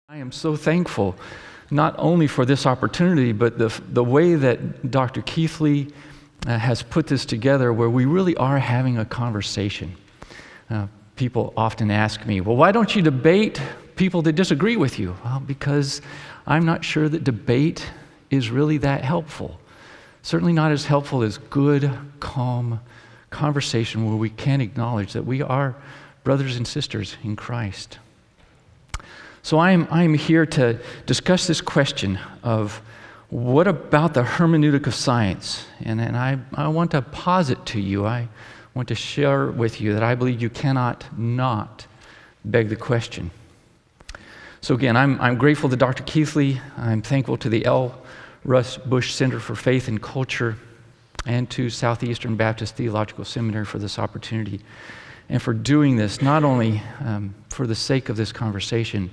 I am so thankful not only for this opportunity, but the way that Dr. Keithley has put this together where we really are having a conversation. People often ask me, well, why don't you debate people that disagree with you? Well, because I'm not sure that debate is really that helpful. Certainly not as helpful as good, calm conversation where we can acknowledge that we are brothers and sisters in Christ. So I'm here to discuss this question of what about the hermeneutic of science? And I want to posit to you, I want to share with you that I believe you cannot not beg the question. So again, I'm grateful to Dr. Keithley. I'm thankful to the L. Russ Bush Center for Faith and Culture and to Southeastern Baptist Theological Seminary for this opportunity and for doing this not only for the sake of this conversation,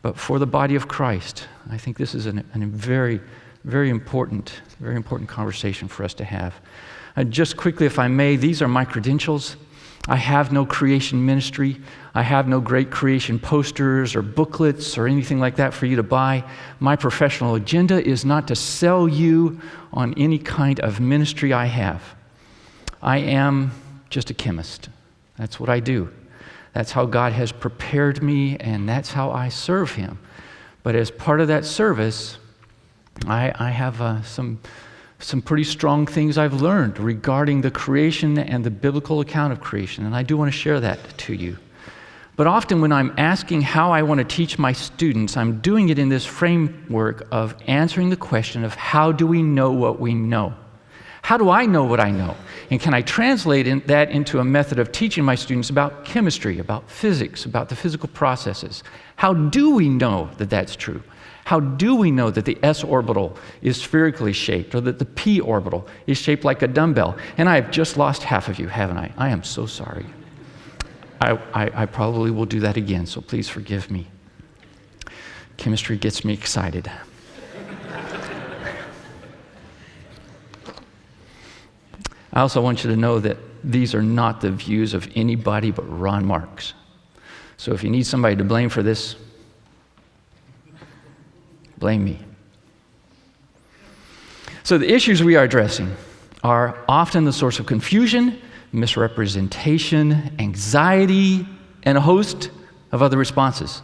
but for the body of Christ. I think this is a very, very important conversation for us to have. Just quickly, if I may, these are my credentials. I have no creation ministry. I have no great creation posters or booklets or anything like that for you to buy. My professional agenda is not to sell you on any kind of ministry I have. I am just a chemist. That's what I do. That's how God has prepared me, and that's how I serve Him. But as part of that service, I have some pretty strong things I've learned regarding the creation and the biblical account of creation, and I do want to share that to you. But often when I'm asking how I want to teach my students, I'm doing it in this framework of answering the question of how do we know what we know? How do I know what I know? And can I translate that into a method of teaching my students about chemistry, about physics, about the physical processes? How do we know that that's true? How do we know that the s orbital is spherically shaped or that the p orbital is shaped like a dumbbell? And I have just lost half of you, haven't I? I am so sorry. I probably will do that again, so please forgive me. Chemistry gets me excited. I also want you to know that these are not the views of anybody but Ron Marks. So if you need somebody to blame for this, blame me. So the issues we are addressing are often the source of confusion, misrepresentation, anxiety, and a host of other responses.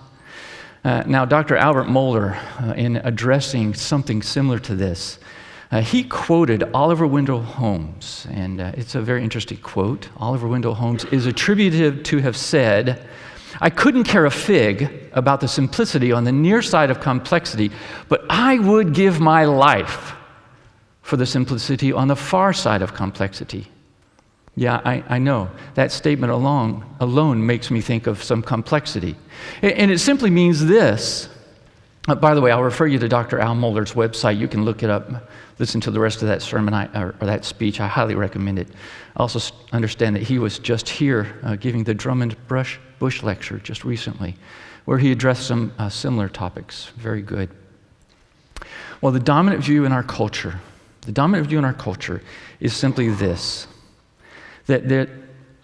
Now, Dr. Albert Mohler, in addressing something similar to this, he quoted Oliver Wendell Holmes, and it's a very interesting quote. Oliver Wendell Holmes is attributed to have said, "I couldn't care a fig about the simplicity on the near side of complexity, but I would give my life for the simplicity on the far side of complexity." Yeah, I know. That statement alone makes me think of some complexity. And it simply means this. By the way, I'll refer you to Dr. Al Mohler's website. You can look it up, listen to the rest of that sermon or that speech. I highly recommend it. I also understand that he was just here giving the Drummond Bush lecture just recently, where he addressed some similar topics. Very good. Well, the dominant view in our culture is simply this, that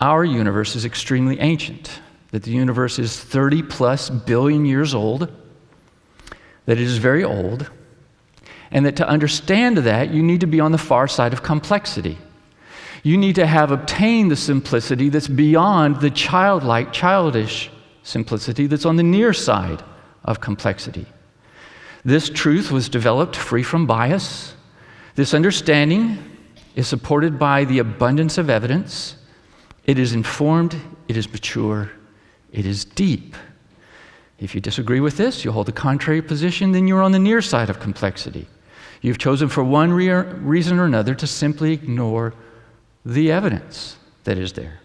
our universe is extremely ancient, that the universe is 30 plus billion years old, that it is very old, and that to understand that, you need to be on the far side of complexity. You need to have obtained the simplicity that's beyond the childlike, childish simplicity that's on the near side of complexity. This truth was developed free from bias. This understanding is supported by the abundance of evidence. It is informed, it is mature, it is deep. If you disagree with this, you hold a contrary position, then you're on the near side of complexity. You've chosen for one reason or another to simply ignore the evidence that is there.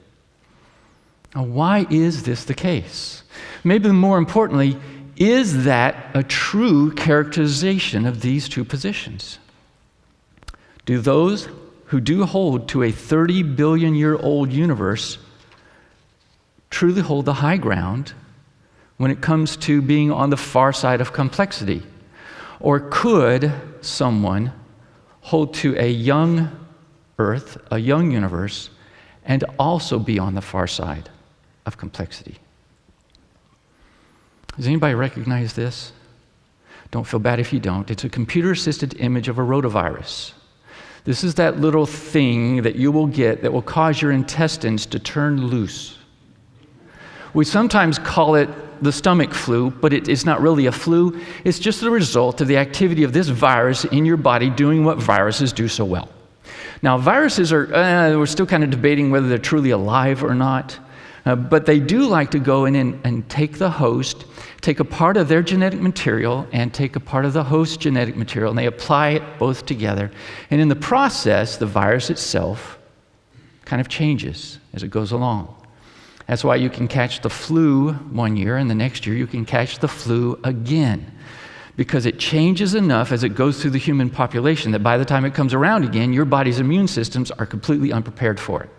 Now, why is this the case? Maybe more importantly, is that a true characterization of these two positions? Do those who do hold to a 30 billion year old universe truly hold the high ground when it comes to being on the far side of complexity? Or could someone hold to a young earth, a young universe, and also be on the far side of complexity? Does anybody recognize this? Don't feel bad if you don't. It's a computer-assisted image of a rotavirus. This is that little thing that you will get that will cause your intestines to turn loose. We sometimes call it the stomach flu, but it's not really a flu. It's just the result of the activity of this virus in your body doing what viruses do so well. Now, viruses are, we're still kind of debating whether they're truly alive or not, but they do like to go in and take the host, take a part of their genetic material and take a part of the host's genetic material, and they apply it both together. And in the process, the virus itself kind of changes as it goes along. That's why you can catch the flu one year, and the next year you can catch the flu again, because it changes enough as it goes through the human population that by the time it comes around again, your body's immune systems are completely unprepared for it.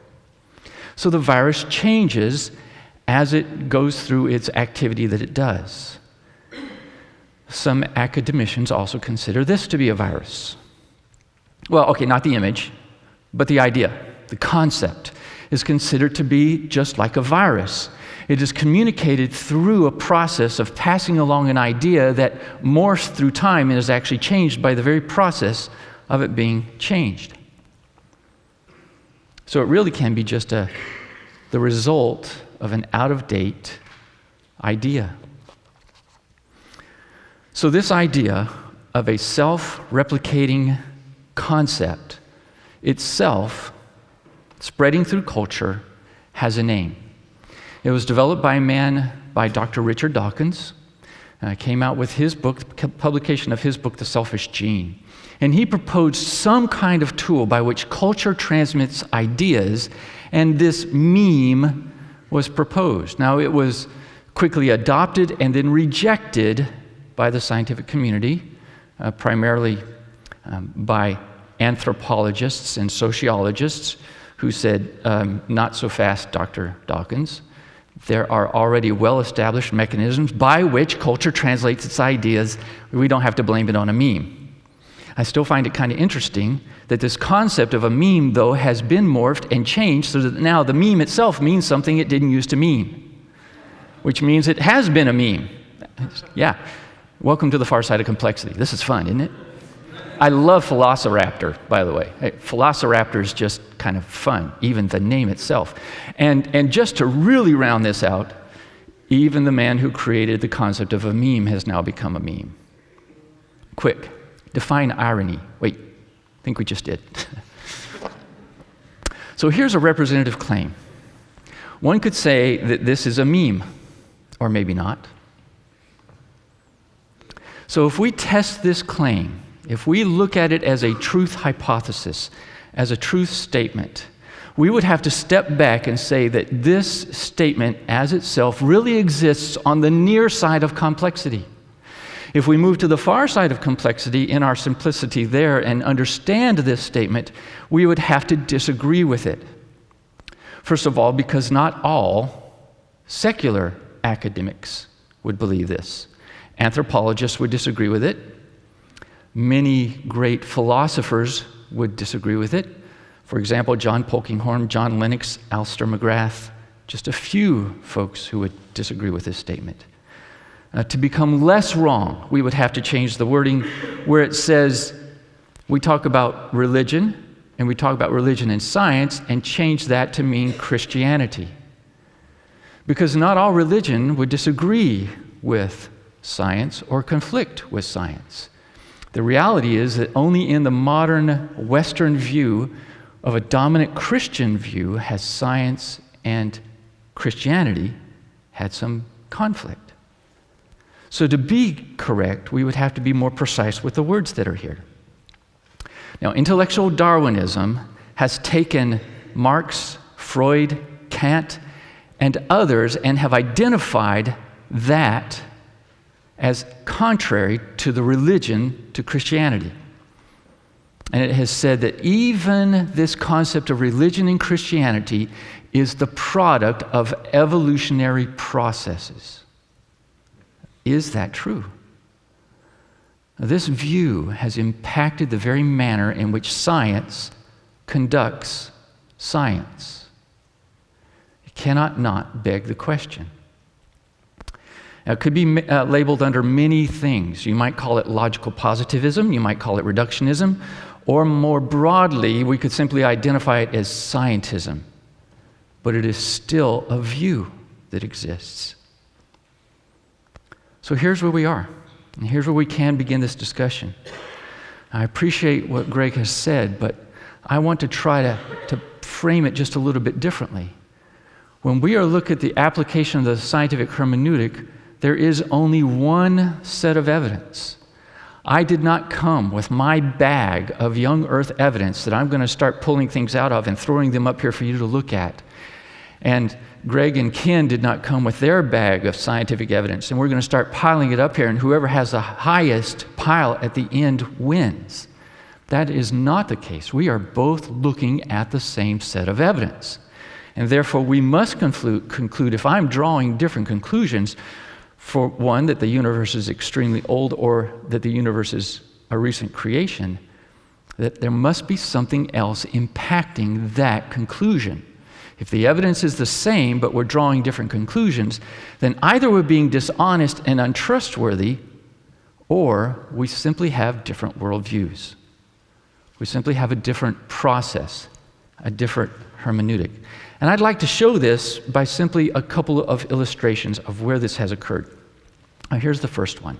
So the virus changes as it goes through its activity that it does. Some academicians also consider this to be a virus. Well, okay, not the image, but the idea, the concept, is considered to be just like a virus. It is communicated through a process of passing along an idea that morphs through time and is actually changed by the very process of it being changed. So it really can be just the result of an out-of-date idea. So this idea of a self-replicating concept itself, spreading through culture, has a name. It was developed by a man by Dr. Richard Dawkins. Came out with his book, publication of his book, The Selfish Gene. And he proposed some kind of tool by which culture transmits ideas, and this meme was proposed. Now, it was quickly adopted and then rejected by the scientific community, primarily by anthropologists and sociologists who said, not so fast, Dr. Dawkins. There are already well-established mechanisms by which culture translates its ideas. We don't have to blame it on a meme. I still find it kind of interesting that this concept of a meme, though, has been morphed and changed so that now the meme itself means something it didn't used to mean, which means it has been a meme. Yeah. Welcome to the far side of complexity. This is fun, isn't it? I love Velociraptor, by the way. Hey, Velociraptor is just kind of fun, even the name itself. And just to really round this out, even the man who created the concept of a meme has now become a meme. Quick, define irony. Wait, I think we just did. So here's a representative claim. One could say that this is a meme, or maybe not. So if we test this claim, if we look at it as a truth hypothesis, as a truth statement, we would have to step back and say that this statement as itself really exists on the near side of complexity. If we move to the far side of complexity in our simplicity there and understand this statement, we would have to disagree with it. First of all, because not all secular academics would believe this. Anthropologists would disagree with it. Many great philosophers would disagree with it. For example, John Polkinghorne, John Lennox, Alistair McGrath, just a few folks who would disagree with this statement. To become less wrong, we would have to change the wording where it says we talk about religion and we talk about religion and science and change that to mean Christianity. Because not all religion would disagree with science or conflict with science. The reality is that only in the modern Western view of a dominant Christian view has science and Christianity had some conflict. So to be correct, we would have to be more precise with the words that are here. Now, intellectual Darwinism has taken Marx, Freud, Kant, and others and have identified that as contrary to the religion, to Christianity. And it has said that even this concept of religion and Christianity is the product of evolutionary processes. Is that true? This view has impacted the very manner in which science conducts science. It cannot not beg the question. It could be labeled under many things. You might call it logical positivism, you might call it reductionism, or more broadly, we could simply identify it as scientism. But it is still a view that exists. So here's where we are, and here's where we can begin this discussion. I appreciate what Greg has said, but I want to try to frame it just a little bit differently. When we are looking at the application of the scientific hermeneutic, there is only one set of evidence. I did not come with my bag of young earth evidence that I'm going to start pulling things out of and throwing them up here for you to look at. And Greg and Ken did not come with their bag of scientific evidence, and we're going to start piling it up here, and whoever has the highest pile at the end wins. That is not the case. We are both looking at the same set of evidence. And therefore, we must conclude if I'm drawing different conclusions, for one, that the universe is extremely old or that the universe is a recent creation, that there must be something else impacting that conclusion. If the evidence is the same, but we're drawing different conclusions, then either we're being dishonest and untrustworthy, or we simply have different worldviews. We simply have a different process, a different hermeneutic. And I'd like to show this by simply a couple of illustrations of where this has occurred. Here's the first one.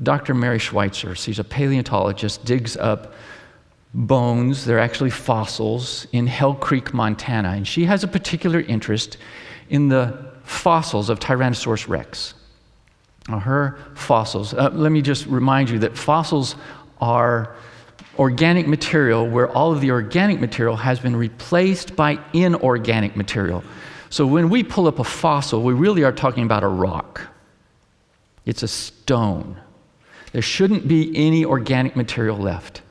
Dr. Mary Schweitzer, she's a paleontologist, digs up bones, they're actually fossils, in Hell Creek, Montana. And she has a particular interest in the fossils of Tyrannosaurus rex. Now, her fossils, let me just remind you that fossils are organic material where all of the organic material has been replaced by inorganic material. So when we pull up a fossil, we really are talking about a rock. It's a stone. There shouldn't be any organic material left.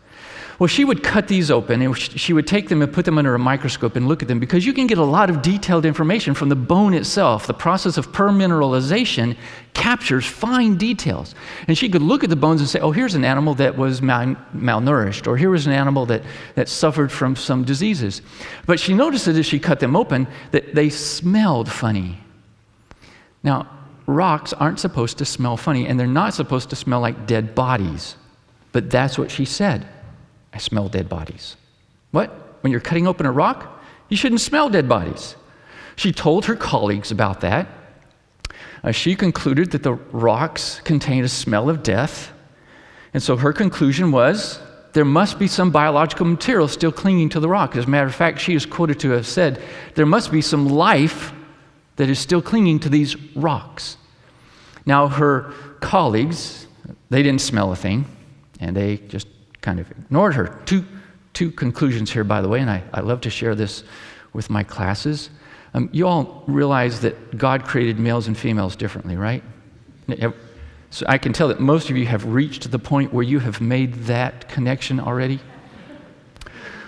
Well, she would cut these open, and she would take them and put them under a microscope and look at them, because you can get a lot of detailed information from the bone itself. The process of permineralization captures fine details. And she could look at the bones and say, oh, here's an animal that was malnourished, or here was an animal that suffered from some diseases. But she noticed that as she cut them open, that they smelled funny. Now, rocks aren't supposed to smell funny, and they're not supposed to smell like dead bodies. But that's what she said. I smell dead bodies. What? When you're cutting open a rock? You shouldn't smell dead bodies. She told her colleagues about that. She concluded that the rocks contain a smell of death. And so her conclusion was there must be some biological material still clinging to the rock. As a matter of fact, she is quoted to have said, there must be some life that is still clinging to these rocks. Now, her colleagues, they didn't smell a thing, and they just kind of ignored her. Two conclusions here, by the way, and I love to share this with my classes. You all realize that God created males and females differently, right? So I can tell that most of you have reached the point where you have made that connection already.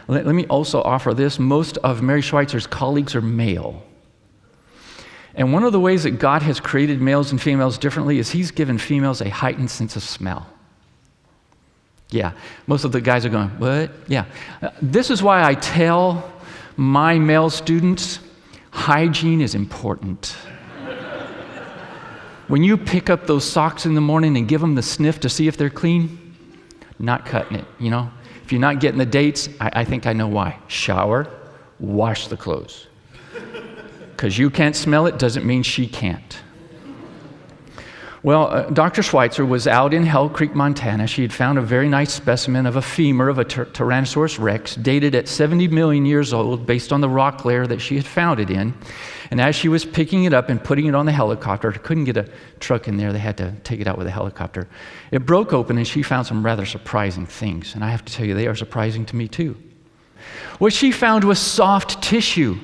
Let me also offer this. Most of Mary Schweitzer's colleagues are male. And one of the ways that God has created males and females differently is He's given females a heightened sense of smell. Yeah, most of the guys are going, what? Yeah. This is why I tell my male students, hygiene is important. When you pick up those socks in the morning and give them the sniff to see if they're clean, not cutting it, you know? If you're not getting the dates, I think I know why. Shower, wash the clothes. Because you can't smell it doesn't mean she can't. Well, Dr. Schweitzer was out in Hell Creek, Montana. She had found a very nice specimen of a femur of a Tyrannosaurus rex, dated at 70 million years old, based on the rock layer that she had found it in. And as she was picking it up and putting it on the helicopter, couldn't get a truck in there, they had to take it out with a helicopter. It broke open, and she found some rather surprising things. And I have to tell you, they are surprising to me too. What she found was soft tissue.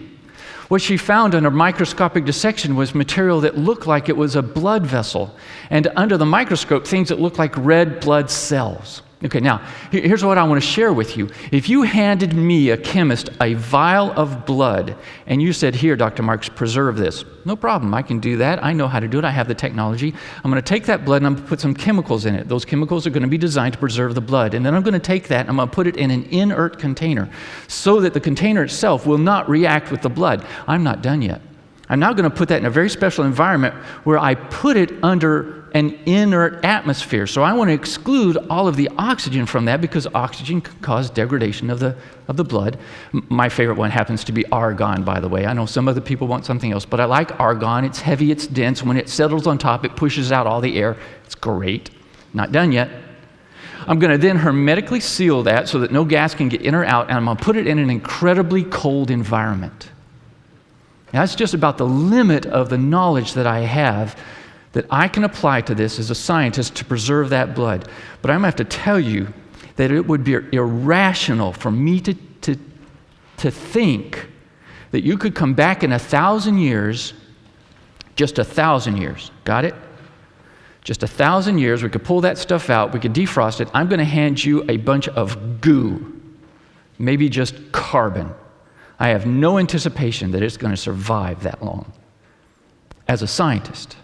What she found under microscopic dissection was material that looked like it was a blood vessel. And under the microscope, things that looked like red blood cells. Okay, now, here's what I want to share with you. If you handed me, a chemist, a vial of blood, and you said, here, Dr. Marks, preserve this. No problem, I can do that. I know how to do it. I have the technology. I'm going to take that blood and I'm going to put some chemicals in it. Those chemicals are going to be designed to preserve the blood. And then I'm going to take that and I'm going to put it in an inert container so that the container itself will not react with the blood. I'm not done yet. I'm now going to put that in a very special environment where I put it under an inert atmosphere. So I want to exclude all of the oxygen from that because oxygen can cause degradation of the blood. My favorite one happens to be argon, by the way. I know some other people want something else, but I like argon. It's heavy, it's dense. When it settles on top, it pushes out all the air. It's great. Not done yet. I'm going to then hermetically seal that so that no gas can get in or out, and I'm going to put it in an incredibly cold environment. Now, that's just about the limit of the knowledge that I have that I can apply to this as a scientist to preserve that blood. But I'm going to have to tell you that it would be irrational for me to think that you could come back in 1,000 years, just 1,000 years, got it? Just 1,000 years, we could pull that stuff out, we could defrost it. I'm going to hand you a bunch of goo, maybe just carbon. I have no anticipation that it's going to survive that long. As a scientist,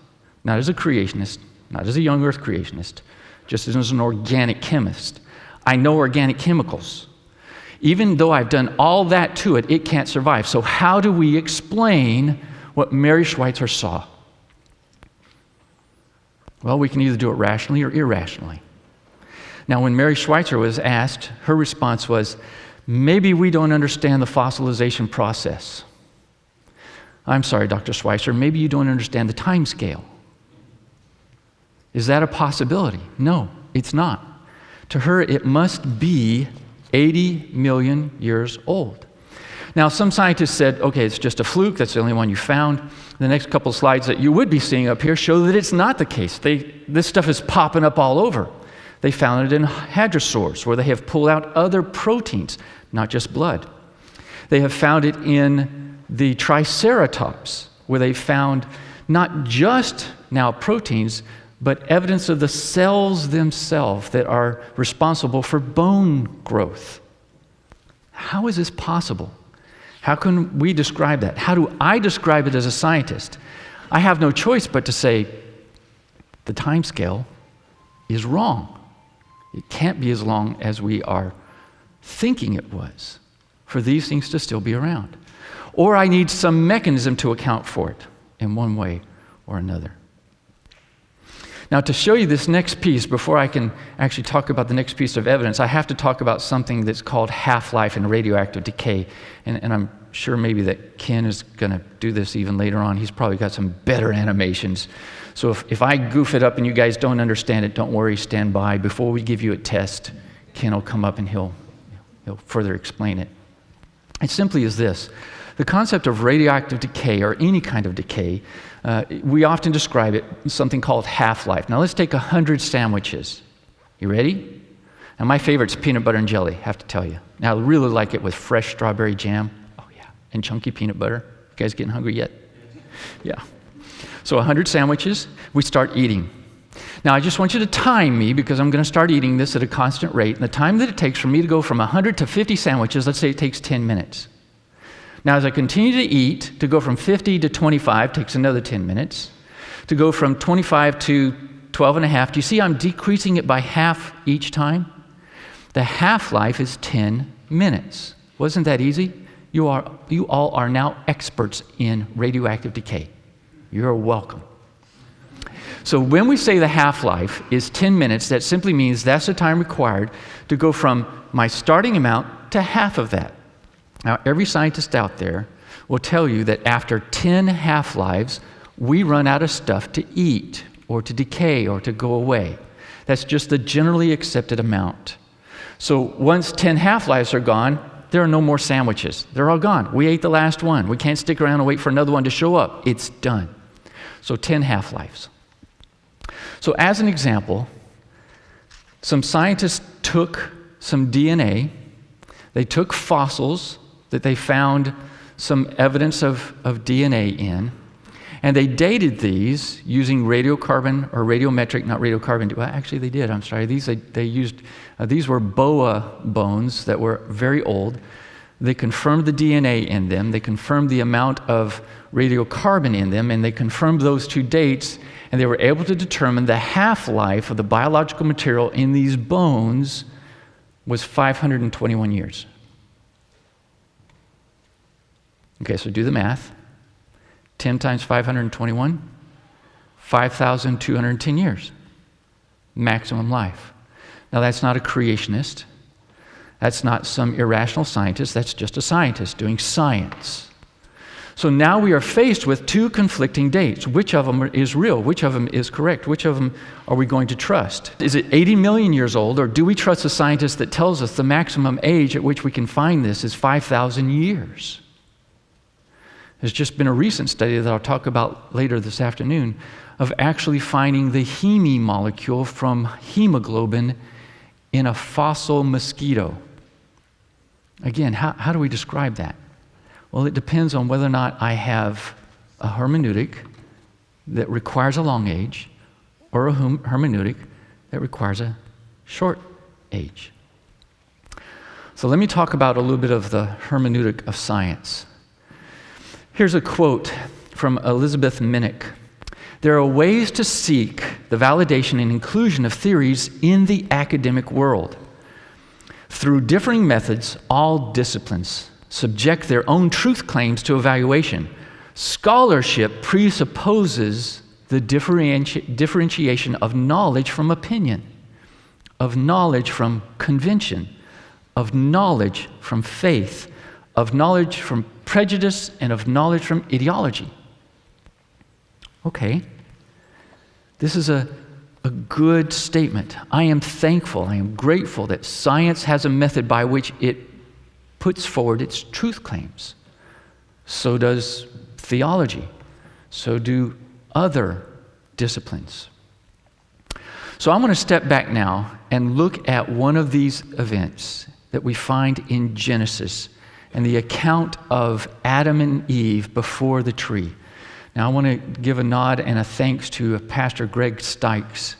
not as a creationist, not as a young earth creationist, just as an organic chemist, I know organic chemicals. Even though I've done all that to it, it can't survive. So how do we explain what Mary Schweitzer saw? Well, we can either do it rationally or irrationally. Now, when Mary Schweitzer was asked, her response was, maybe we don't understand the fossilization process. I'm sorry, Dr. Schweitzer, maybe you don't understand the time scale. Is that a possibility? No, it's not. To her, it must be 80 million years old. Now, some scientists said, okay, it's just a fluke, that's the only one you found. The next couple slides that you would be seeing up here show that it's not the case. This stuff is popping up all over. They found it in hadrosaurs, where they have pulled out other proteins, not just blood. They have found it in the Triceratops, where they found not just now proteins, but evidence of the cells themselves that are responsible for bone growth. How is this possible? How can we describe that? How do I describe it as a scientist? I have no choice but to say the time scale is wrong. It can't be as long as we are thinking it was for these things to still be around. Or I need some mechanism to account for it in one way or another. Now, to show you this next piece, before I can actually talk about the next piece of evidence, I have to talk about something that's called half-life and radioactive decay. And I'm sure maybe that Ken is going to do this even later on. He's probably got some better animations. So if I goof it up and you guys don't understand it, don't worry, stand by. Before we give you a test, Ken will come up and he'll further explain it. It simply is this. The concept of radioactive decay, or any kind of decay, we often describe it as something called half-life. Now let's take 100 sandwiches. You ready? And my favorite's peanut butter and jelly, I have to tell you. Now I really like it with fresh strawberry jam. Oh yeah, and chunky peanut butter. You guys getting hungry yet? Yeah. So 100 sandwiches, we start eating. Now I just want you to time me, because I'm going to start eating this at a constant rate. And the time that it takes for me to go from 100 to 50 sandwiches, let's say it takes 10 minutes. Now, as I continue to eat, to go from 50 to 25 takes another 10 minutes. To go from 25 to 12 and a half, do you see I'm decreasing it by half each time? The half-life is 10 minutes. Wasn't that easy? You all are now experts in radioactive decay. You're welcome. So when we say the half-life is 10 minutes, that simply means that's the time required to go from my starting amount to half of that. Now, every scientist out there will tell you that after 10 half-lives, we run out of stuff to eat or to decay or to go away. That's just the generally accepted amount. So once 10 half-lives are gone, there are no more sandwiches. They're all gone. We ate the last one. We can't stick around and wait for another one to show up. It's done. So 10 half-lives. So as an example, some scientists took some DNA, they took fossils that they found some evidence of DNA in, and they dated these using radiocarbon or radiometric, not radiocarbon. Well, actually they did, I'm sorry. They used, these were boa bones that were very old. They confirmed the DNA in them, they confirmed the amount of radiocarbon in them, and they confirmed those two dates, and they were able to determine the half-life of the biological material in these bones was 521 years. Okay, so do the math. 10 times 521, 5,210 years. Maximum life. Now that's not a creationist. That's not some irrational scientist. That's just a scientist doing science. So now we are faced with two conflicting dates. Which of them is real? Which of them is correct? Which of them are we going to trust? Is it 80 million years old, or do we trust a scientist that tells us the maximum age at which we can find this is 5,000 years? There's just been a recent study that I'll talk about later this afternoon of actually finding the heme molecule from hemoglobin in a fossil mosquito. Again, how do we describe that? Well, it depends on whether or not I have a hermeneutic that requires a long age or a hermeneutic that requires a short age. So let me talk about a little bit of the hermeneutic of science. Here's a quote from Elizabeth Minnick. There are ways to seek the validation and inclusion of theories in the academic world. Through differing methods, all disciplines subject their own truth claims to evaluation. Scholarship presupposes the differentiation of knowledge from opinion, of knowledge from convention, of knowledge from faith, of knowledge from prejudice, and of knowledge from ideology. Okay, this is a good statement. I am thankful, I am grateful that science has a method by which it puts forward its truth claims. So does theology. So do other disciplines. So I'm going to step back now and look at one of these events that we find in Genesis and the account of Adam and Eve before the tree. Now I want to give a nod and a thanks to Pastor Greg Stykes,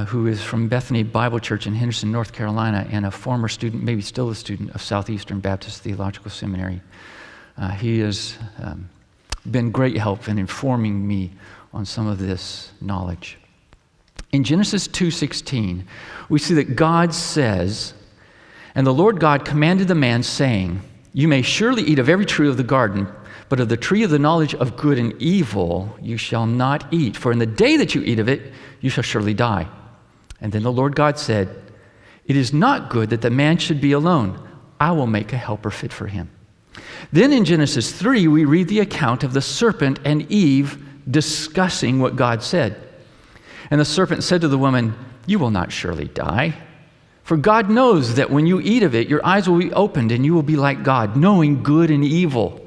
who is from Bethany Bible Church in Henderson, North Carolina, and a former student, maybe still a student, of Southeastern Baptist Theological Seminary. He has been great help in informing me on some of this knowledge. In Genesis 2:16, we see that God says, "And the Lord God commanded the man, saying, You may surely eat of every tree of the garden, but of the tree of the knowledge of good and evil you shall not eat, for in the day that you eat of it, you shall surely die." And then the Lord God said, "It is not good that the man should be alone. I will make a helper fit for him." Then in Genesis 3, we read the account of the serpent and Eve discussing what God said. And the serpent said to the woman, "You will not surely die. For God knows that when you eat of it, your eyes will be opened and you will be like God, knowing good and evil."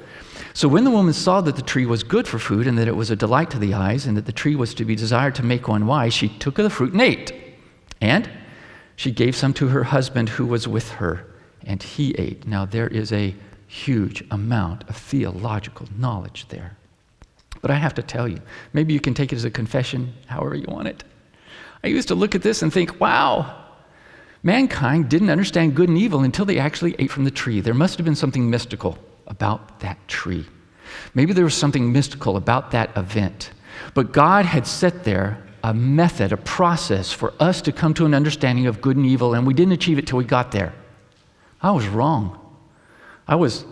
So when the woman saw that the tree was good for food and that it was a delight to the eyes and that the tree was to be desired to make one wise, she took of the fruit and ate. And she gave some to her husband who was with her, and he ate. Now there is a huge amount of theological knowledge there. But I have to tell you, maybe you can take it as a confession, however you want it. I used to look at this and think, wow, mankind didn't understand good and evil until they actually ate from the tree. There must have been something mystical about that tree. Maybe there was something mystical about that event. But God had set there a method, a process for us to come to an understanding of good and evil, and we didn't achieve it till we got there. I was wrong. I was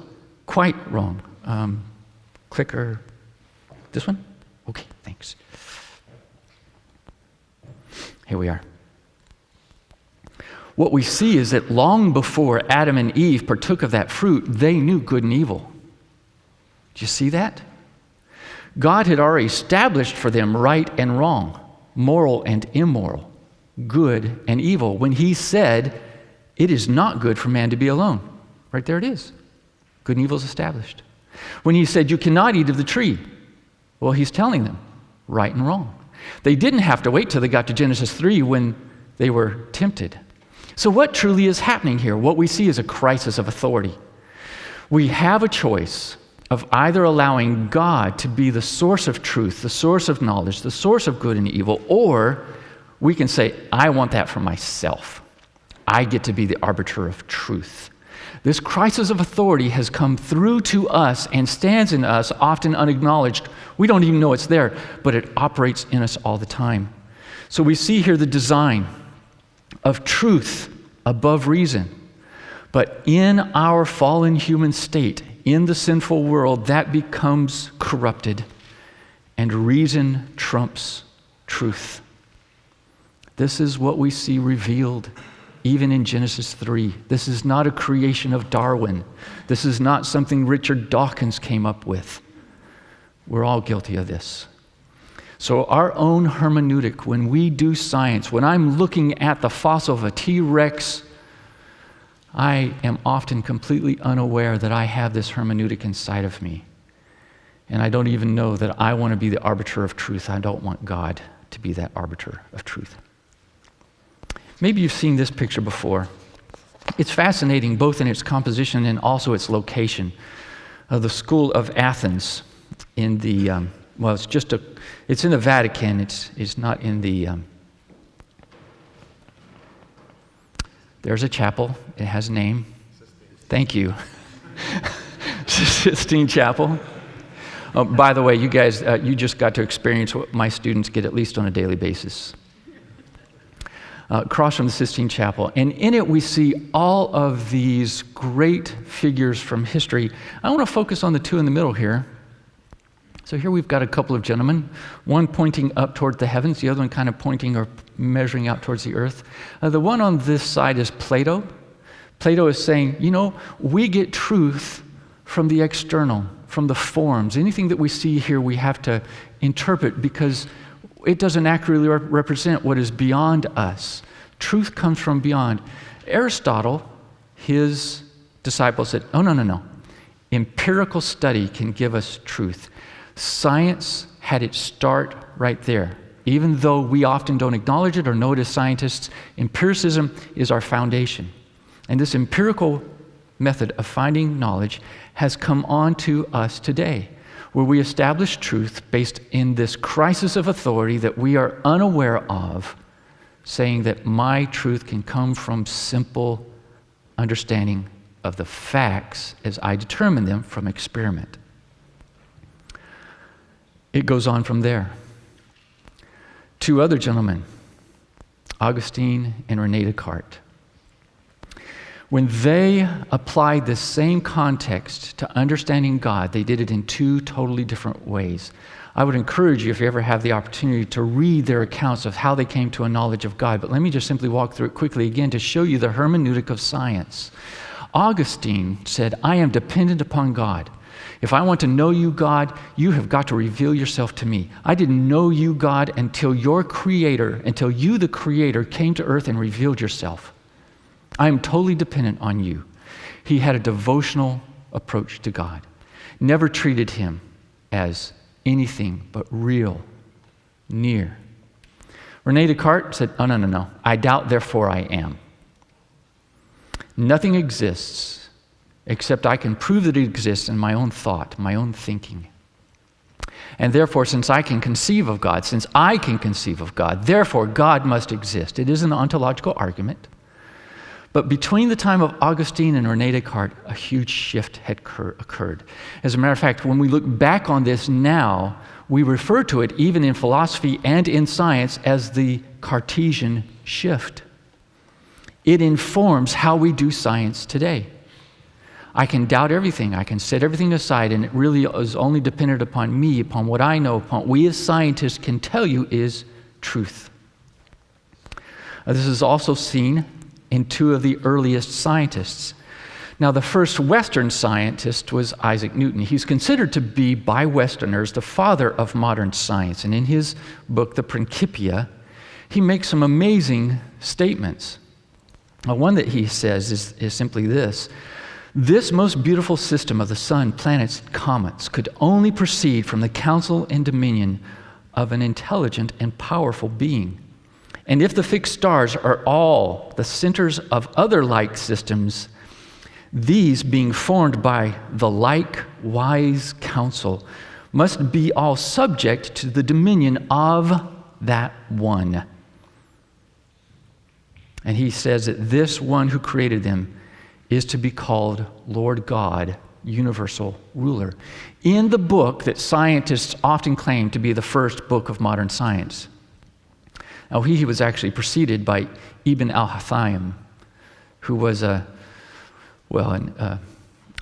quite wrong. Clicker. This one? Okay, thanks. Here we are. What we see is that long before Adam and Eve partook of that fruit, they knew good and evil. Do you see that? God had already established for them right and wrong, moral and immoral, good and evil, when he said, "It is not good for man to be alone." Right there it is. Good and evil is established. When he said, "You cannot eat of the tree," well, he's telling them right and wrong. They didn't have to wait till they got to Genesis 3 when they were tempted. So what truly is happening here? What we see is a crisis of authority. We have a choice of either allowing God to be the source of truth, the source of knowledge, the source of good and evil, or we can say, "I want that for myself. I get to be the arbiter of truth." This crisis of authority has come through to us and stands in us, often unacknowledged. We don't even know it's there, but it operates in us all the time. So we see here the design of truth above reason. But in our fallen human state, in the sinful world, that becomes corrupted. and reason trumps truth. This is what we see revealed even in Genesis 3. This is not a creation of Darwin. This is not something Richard Dawkins came up with. We're all guilty of this. So our own hermeneutic, when we do science, when I'm looking at the fossil of a T-Rex, I am often completely unaware that I have this hermeneutic inside of me. And I don't even know that I want to be the arbiter of truth. I don't want God to be that arbiter of truth. Maybe you've seen this picture before. It's fascinating both in its composition and also its location. The School of Athens in the, it's in the Vatican. It's not in the, there's a chapel. It has a name. Thank you. Sistine Chapel. By the way, you guys, you just got to experience what my students get at least on a daily basis. Across from the Sistine Chapel. And in it we see all of these great figures from history. I want to focus on the two in the middle here. So here we've got a couple of gentlemen, one pointing up toward the heavens, the other one kind of pointing or measuring out towards the earth. The one on this side is Plato. Plato is saying, we get truth from the external, from the forms. Anything that we see here we have to interpret because it doesn't accurately represent what is beyond us. Truth comes from beyond. Aristotle, his disciple, said, no. Empirical study can give us truth. Science had its start right there. Even though we often don't acknowledge it or know it as scientists, empiricism is our foundation. And this empirical method of finding knowledge has come on to us today, where we establish truth based in this crisis of authority that we are unaware of, saying that my truth can come from simple understanding of the facts as I determine them from experiment. It goes on from there. Two other gentlemen, Augustine and René Descartes. When they applied the same context to understanding God, they did it in two totally different ways. I would encourage you, if you ever have the opportunity, to read their accounts of how they came to a knowledge of God. But let me just simply walk through it quickly again to show you the hermeneutic of science. Augustine said, I am dependent upon God. If I want to know you, God, you have got to reveal yourself to me. I didn't know you, God, until you, the Creator, came to earth and revealed yourself. I am totally dependent on you. He had a devotional approach to God. Never treated him as anything but real, near. René Descartes said, no. I doubt, therefore I am. Nothing exists except I can prove that it exists in my own thought, my own thinking. And therefore, since I can conceive of God, therefore God must exist. It is an ontological argument. But between the time of Augustine and René Descartes, a huge shift had occurred. As a matter of fact, when we look back on this now, we refer to it, even in philosophy and in science, as the Cartesian shift. It informs how we do science today. I can doubt everything. I can set everything aside, and it really is only dependent upon me, upon what I know, upon what we as scientists can tell you is truth. This is also seen in two of the earliest scientists. Now, the first Western scientist was Isaac Newton. He's considered to be, by Westerners, the father of modern science. And in his book, The Principia, he makes some amazing statements. One that he says is simply this: this most beautiful system of the sun, planets, and comets could only proceed from the counsel and dominion of an intelligent and powerful being. And if the fixed stars are all the centers of other like systems, these being formed by the like wise counsel must be all subject to the dominion of that one. And he says that this one who created them is to be called Lord God, universal ruler, in the book that scientists often claim to be the first book of modern science. Now, he was actually preceded by Ibn al-Haytham, who was a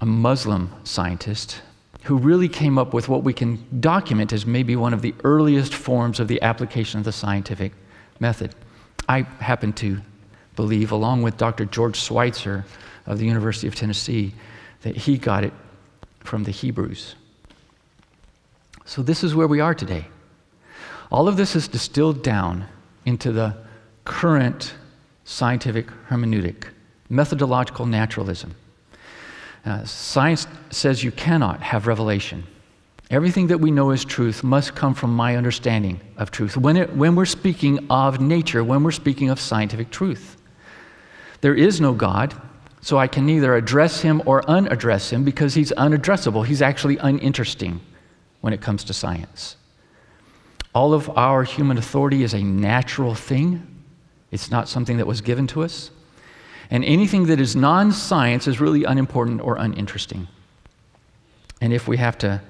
Muslim scientist who really came up with what we can document as maybe one of the earliest forms of the application of the scientific method. I happen to believe, along with Dr. George Schweitzer of the University of Tennessee, that he got it from the Hebrews. So this is where we are today. All of this is distilled down into the current scientific hermeneutic, methodological naturalism. Science says you cannot have revelation. Everything that we know is truth must come from my understanding of truth. When we're speaking of nature, when we're speaking of scientific truth, there is no God, so I can neither address him or unaddress him because he's unaddressable. He's actually uninteresting when it comes to science. All of our human authority is a natural thing. It's not something that was given to us. And anything that is non-science is really unimportant or uninteresting. And if we have to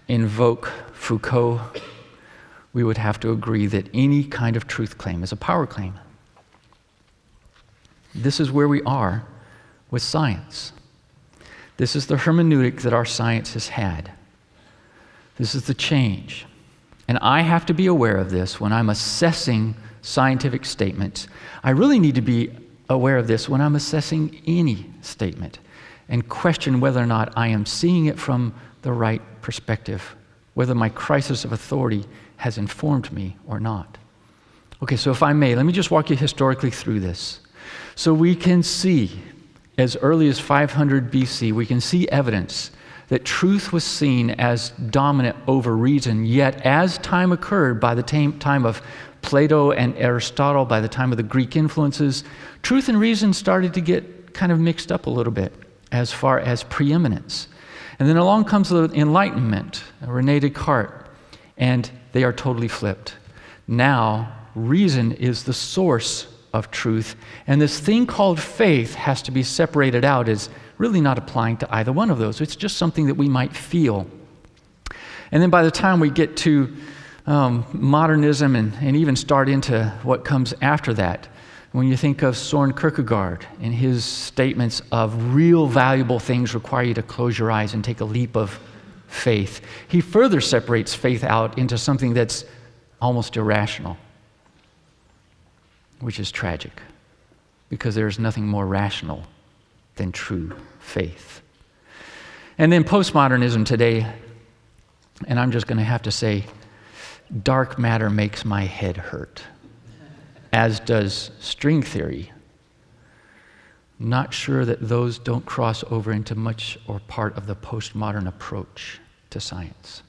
invoke Foucault, we would have to agree that any kind of truth claim is a power claim. This is where we are with science. This is the hermeneutic that our science has had. This is the change. And I have to be aware of this when I'm assessing scientific statements. I really need to be aware of this when I'm assessing any statement and question whether or not I am seeing it from the right perspective, whether my crisis of authority has informed me or not. Okay, so if I may, let me just walk you historically through this. So we can see, as early as 500 BC, we can see evidence that truth was seen as dominant over reason, yet as time occurred by the time of Plato and Aristotle, by the time of the Greek influences, truth and reason started to get kind of mixed up a little bit as far as preeminence. And then along comes the Enlightenment, René Descartes, and they are totally flipped. Now, reason is the source of truth, and this thing called faith has to be separated out as really not applying to either one of those. It's just something that we might feel. And then by the time we get to modernism and even start into what comes after that, when you think of Søren Kierkegaard and his statements of real valuable things require you to close your eyes and take a leap of faith, he further separates faith out into something that's almost irrational, which is tragic, because there is nothing more rational than true faith. And then postmodernism today, and I'm just going to have to say, dark matter makes my head hurt, as does string theory. Not sure that those don't cross over into much or part of the postmodern approach to science.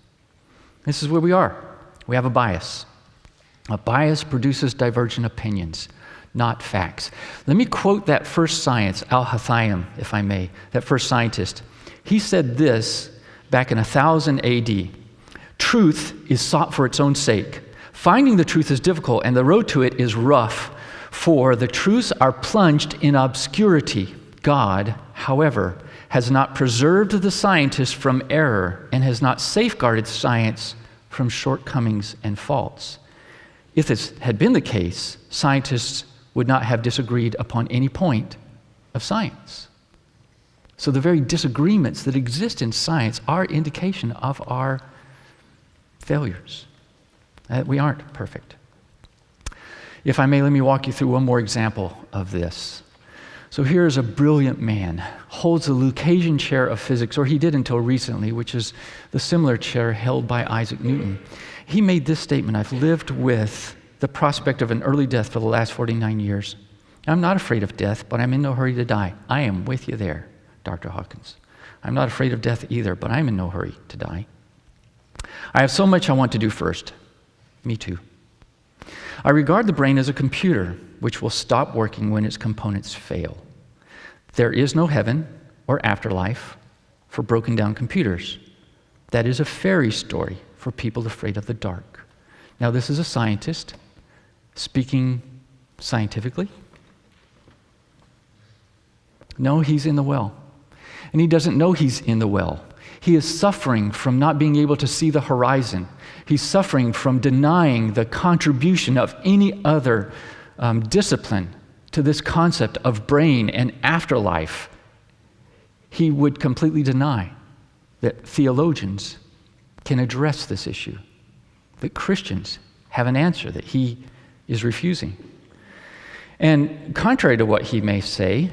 This is where we are. We have a bias. A bias produces divergent opinions, not facts. Let me quote that first science, Al-Hathayim, if I may, that first scientist. He said this back in 1000 AD. Truth is sought for its own sake. Finding the truth is difficult, and the road to it is rough, for the truths are plunged in obscurity. God, however, has not preserved the scientist from error and has not safeguarded science from shortcomings and faults. If this had been the case, scientists would not have disagreed upon any point of science. So the very disagreements that exist in science are indication of our failures. We aren't perfect. If I may, let me walk you through one more example of this. So here is a brilliant man, holds the Lucasian chair of physics, or he did until recently, which is the similar chair held by Isaac Newton. He made this statement: I've lived with the prospect of an early death for the last 49 years. I'm not afraid of death, but I'm in no hurry to die. I am with you there, Dr. Hawkins. I'm not afraid of death either, but I'm in no hurry to die. I have so much I want to do first. Me too. I regard the brain as a computer which will stop working when its components fail. There is no heaven or afterlife for broken down computers. That is a fairy story for people afraid of the dark. Now, this is a scientist speaking scientifically. No, he's in the well. And he doesn't know he's in the well. He is suffering from not being able to see the horizon. He's suffering from denying the contribution of any other discipline to this concept of brain and afterlife. He would completely deny. that theologians can address this issue, that Christians have an answer that he is refusing. And contrary to what he may say,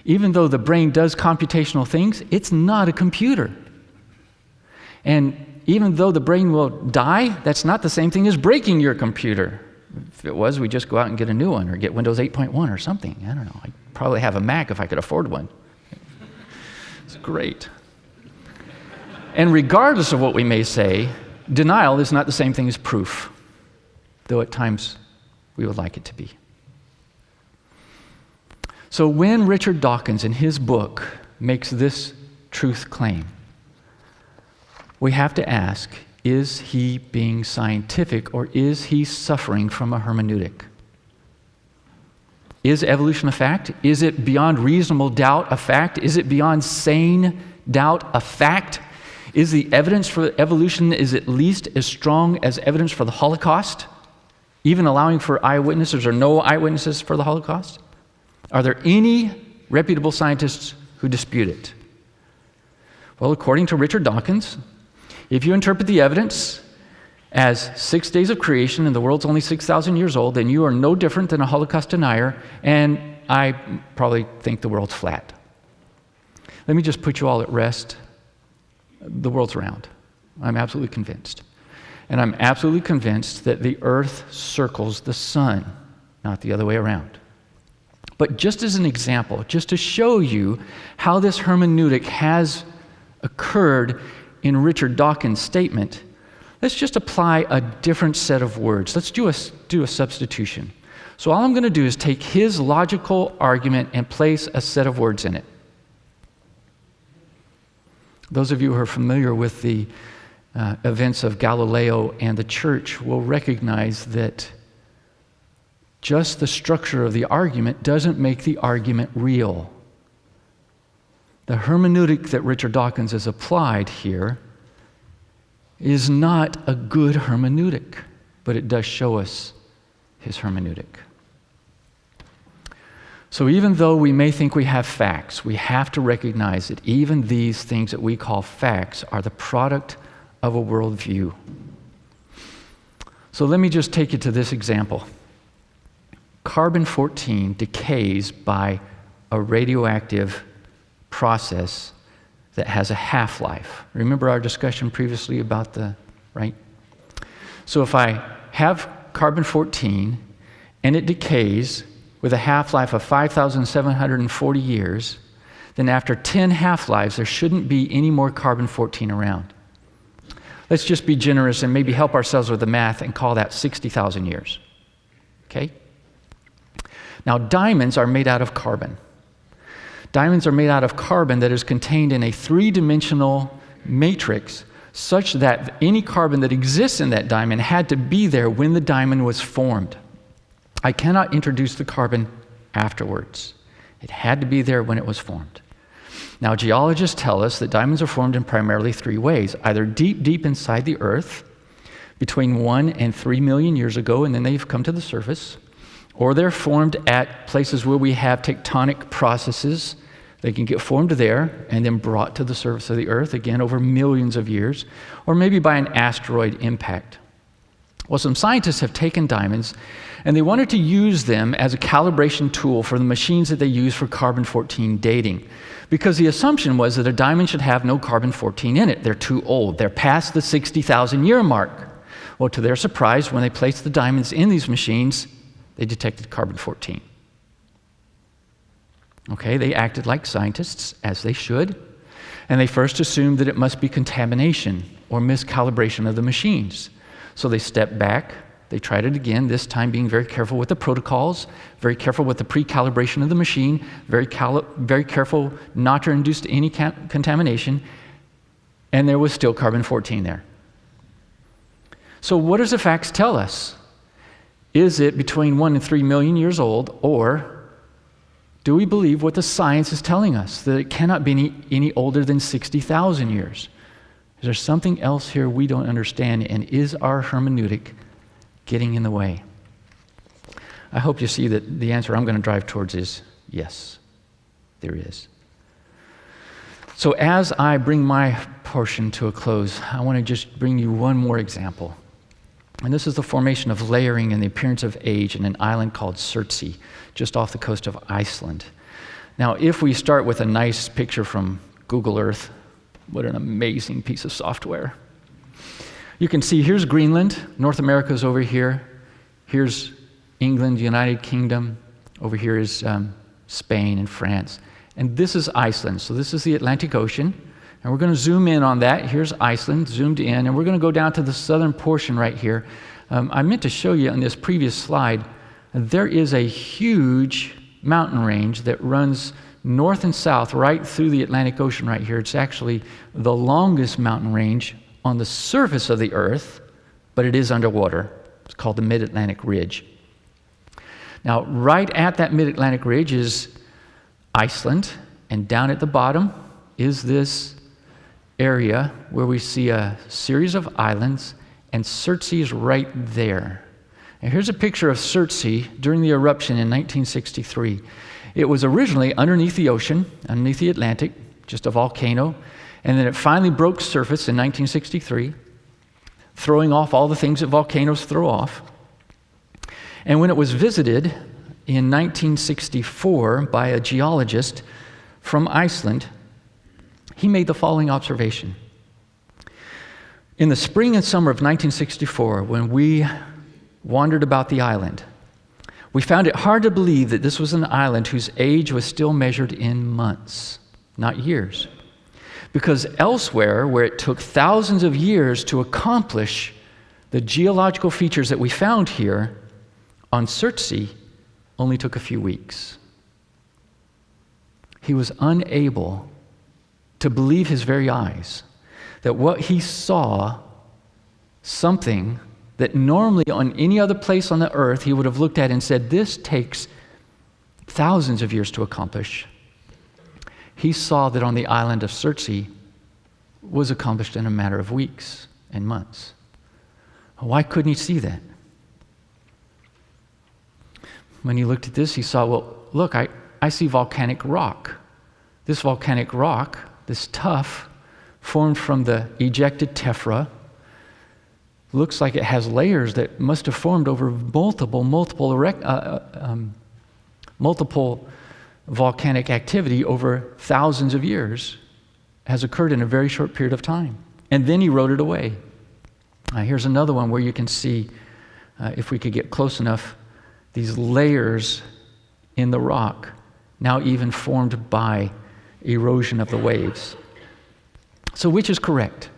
even though the brain does computational things, it's not a computer. And even though the brain will die, that's not the same thing as breaking your computer. If it was, we'd just go out and get a new one or get Windows 8.1 or something. I don't know. I'd probably have a Mac if I could afford one. It's great. And regardless of what we may say, denial is not the same thing as proof, though at times we would like it to be. So when Richard Dawkins in his book makes this truth claim, we have to ask, is he being scientific or is he suffering from a hermeneutic? Is evolution a fact? Is it beyond reasonable doubt a fact? Is it beyond sane doubt a fact? Is the evidence for evolution is at least as strong as evidence for the Holocaust, even allowing for eyewitnesses or no eyewitnesses for the Holocaust? Are there any reputable scientists who dispute it? Well, according to Richard Dawkins, if you interpret the evidence as 6 days of creation and the world's only 6,000 years old, then you are no different than a Holocaust denier, and I probably think the world's flat. Let me just put you all at rest. The world's round. I'm absolutely convinced. And I'm absolutely convinced that the earth circles the sun, not the other way around. But just as an example, just to show you how this hermeneutic has occurred in Richard Dawkins' statement, let's just apply a different set of words. Let's do a substitution. So all I'm going to do is take his logical argument and place a set of words in it. Those of you who are familiar with the events of Galileo and the church will recognize that just the structure of the argument doesn't make the argument real. The hermeneutic that Richard Dawkins has applied here is not a good hermeneutic, but it does show us his hermeneutic. So even though we may think we have facts, we have to recognize that even these things that we call facts are the product of a worldview. So let me just take you to this example. Carbon-14 decays by a radioactive process that has a half-life. Remember our discussion previously about right? So if I have carbon-14 and it decays with a half-life of 5,740 years, then after 10 half-lives, there shouldn't be any more carbon-14 around. Let's just be generous and maybe help ourselves with the math and call that 60,000 years. Okay? Now, diamonds are made out of carbon. Diamonds are made out of carbon that is contained in a three-dimensional matrix such that any carbon that exists in that diamond had to be there when the diamond was formed. I cannot introduce the carbon afterwards. It had to be there when it was formed. Now, geologists tell us that diamonds are formed in primarily three ways, either deep, deep inside the earth, between 1 and 3 million years ago, and then they've come to the surface, or they're formed at places where we have tectonic processes. They can get formed there and then brought to the surface of the earth, again, over millions of years, or maybe by an asteroid impact. Well, some scientists have taken diamonds and they wanted to use them as a calibration tool for the machines that they use for carbon-14 dating, because the assumption was that a diamond should have no carbon-14 in it. They're too old. They're past the 60,000 year mark. Well, to their surprise, when they placed the diamonds in these machines, they detected carbon-14. Okay, they acted like scientists, as they should, and they first assumed that it must be contamination or miscalibration of the machines. So they stepped back, they tried it again, this time being very careful with the protocols, very careful with the pre-calibration of the machine, very careful not to induce any contamination, and there was still carbon-14 there. So what does the facts tell us? Is it between 1 and 3 million years old, or do we believe what the science is telling us, that it cannot be any older than 60,000 years? Is there something else here we don't understand, and is our hermeneutic getting in the way? I hope you see that the answer I'm going to drive towards is yes, there is. So as I bring my portion to a close, I want to just bring you one more example. And this is the formation of layering and the appearance of age in an island called SEBTS, just off the coast of Iceland. Now, if we start with a nice picture from Google Earth, what an amazing piece of software. You can see here's Greenland, North America's over here. Here's England, United Kingdom. Over here is Spain and France. And this is Iceland. So this is the Atlantic Ocean. And we're going to zoom in on that. Here's Iceland, zoomed in. And we're going to go down to the southern portion right here. I meant to show you on this previous slide, there is a huge mountain range that runs north and south right through the Atlantic Ocean right here. It's actually the longest mountain range on the surface of the earth, but it is underwater. It's called the Mid-Atlantic Ridge. Now, right at that Mid-Atlantic Ridge is Iceland, and down at the bottom is this area where we see a series of islands, and SEBTS is right there. And here's a picture of SEBTS during the eruption in 1963. It was originally underneath the ocean, underneath the Atlantic, just a volcano, and then it finally broke surface in 1963, throwing off all the things that volcanoes throw off. And when it was visited in 1964 by a geologist from Iceland, he made the following observation. In the spring and summer of 1964, when we wandered about the island, we found it hard to believe that this was an island whose age was still measured in months, not years. Because elsewhere, where it took thousands of years to accomplish the geological features that we found here, on SEBTS only took a few weeks. He was unable to believe his very eyes that what he saw, something that normally on any other place on the earth he would have looked at and said, this takes thousands of years to accomplish. He saw that on the island of SEBTS was accomplished in a matter of weeks and months. Why couldn't he see that? When he looked at this, he saw, well, look, I see volcanic rock. This volcanic rock, this tuff, formed from the ejected tephra, looks like it has layers that must have formed over multiple volcanic activity over thousands of years, has occurred in a very short period of time. And then he wrote it away. Here's another one where you can see, if we could get close enough, these layers in the rock, now even formed by erosion of the waves. So which is correct?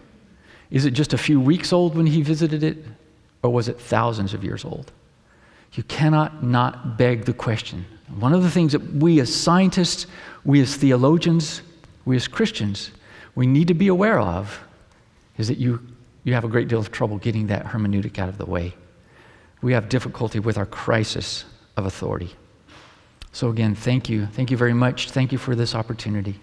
Is it just a few weeks old when he visited it, or was it thousands of years old? You cannot not beg the question. One of the things that we as scientists, we as theologians, we as Christians, we need to be aware of is that you have a great deal of trouble getting that hermeneutic out of the way. We have difficulty with our crisis of authority. So again, thank you. Thank you very much. Thank you for this opportunity.